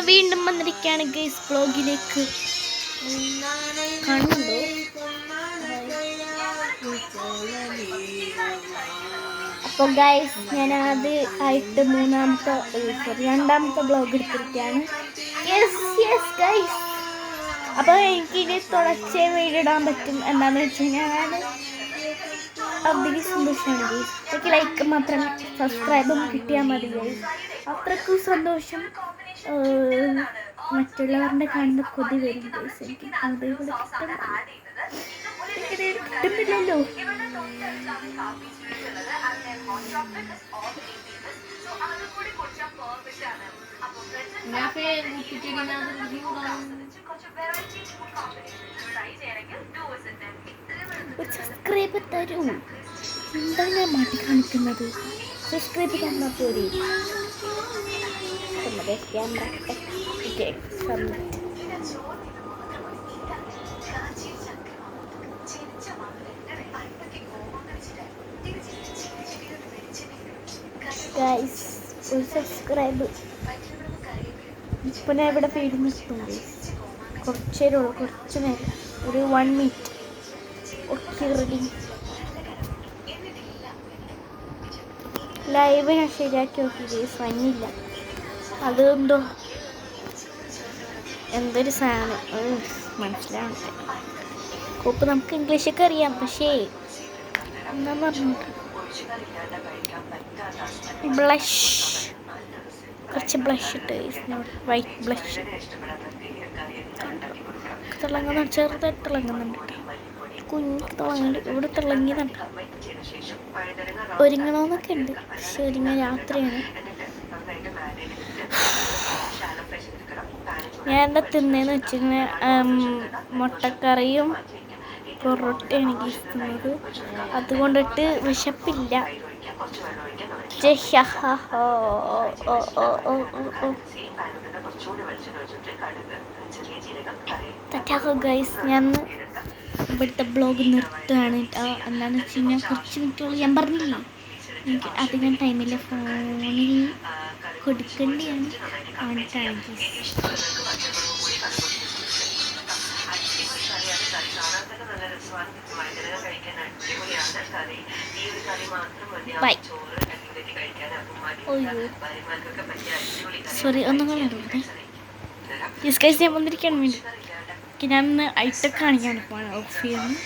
വീണ്ടും വന്നിരിക്കുകയാണ് ഗൈസ് വ്ളോഗിലേക്ക്. കാണുന്നുണ്ടോ? അപ്പോൾ ഗൈസ് ഞാനത് ആയിട്ട് രണ്ടാമത്തെ വ്ളോഗ് എടുത്തിരിക്കുകയാണ്. ഗൈസ് അപ്പോൾ എനിക്കിത് തുടർച്ചയായി വീഡിയോ ഇടാൻ പറ്റും. എന്താണെന്ന് വെച്ച് കഴിഞ്ഞാൽ അധികം സന്തോഷമാണ് ഗൈസ്. എനിക്ക് ലൈക്ക് മാത്രം സബ്സ്ക്രൈബും കിട്ടിയാൽ മതി ഗൈസ്. അത്രയ്ക്കും സന്തോഷം. മറ്റുള്ളവരുടെ കാണുന്ന കൊതി വരും ഗൈസ്. എനിക്ക് അതേപോലെ കിട്ടുന്നില്ലല്ലോ. സബ്സ്ക്രൈബ് തരൂ. എന്താണ് ഞാൻ മാറ്റി കാണിക്കുന്നത്? സബ്സ്ക്രൈബ് തന്നാൽ പോരെ. ഗൈസ് ഒരു സബ്സ്ക്രൈബ്. ഇപ്പം ഞാൻ ഇവിടെ പേര് നിർത്തും ഗൈസ്. കുറച്ച് നേരമുള്ളൂ, കുറച്ച് നേരം, ഒരു 1 മിനിറ്റ്. Okay ready. ലൈവ് ഞാൻ ശരിയാക്കി നോക്കി ഗൈസ്, വന്നില്ല. അതെന്തോ എന്തൊരു സാധനം മനസ്സിലാവട്ടെ. കോപ്പ് നമുക്ക് ഇംഗ്ലീഷൊക്കെ അറിയാം, പക്ഷേ എന്താന്ന് പറഞ്ഞോട്ട് ബ്ലഷ്, കുറച്ച് ബ്ലഷ് ഇട്ട് വൈറ്റ് ബ്ലഷ് തിളങ്ങുന്നുണ്ട്, ചെറുതായിട്ട് തിളങ്ങുന്നുണ്ട് കേട്ടോ. കുഞ്ഞ് തിളങ്ങുന്നുണ്ട്, ഇവിടെ തിളങ്ങിയതുണ്ട്. ഒരുങ്ങണമെന്നൊക്കെ ഉണ്ട്, പക്ഷെ ഒരുങ്ങാൻ രാത്രിയാണ്. ഞാൻ എന്താ തിന്നേന്ന് വെച്ചിട്ടുണ്ടെങ്കിൽ മുട്ടക്കറിയും പൊറോട്ടയാണ് എനിക്ക് ഇഷ്ടമുള്ളത്. അതുകൊണ്ടിട്ട് വിശപ്പില്ല. ഗൈസ് ഞാൻ ഇവിടുത്തെ ബ്ലോഗ് നിർത്തുകയാണ്. എന്താണെന്ന് വെച്ച് കഴിഞ്ഞാൽ കുറച്ച് മിനിറ്റുകൾ ഞാൻ പറഞ്ഞില്ലേ, എനിക്ക് അധികം ടൈമില്ല, ഫോണിൽ കൊടുക്കേണ്ടിയാണ് കാണിട്ടാണ്. സോറി, ഒന്നും കാണാറുണ്ട്. ഞാൻ വന്നിരിക്കാൻ വേണ്ടി ഞാൻ ഐറ്റൊക്കെ കാണിക്കാൻ പോവാണ് ഓഫ് ചെയ്യുന്നത്.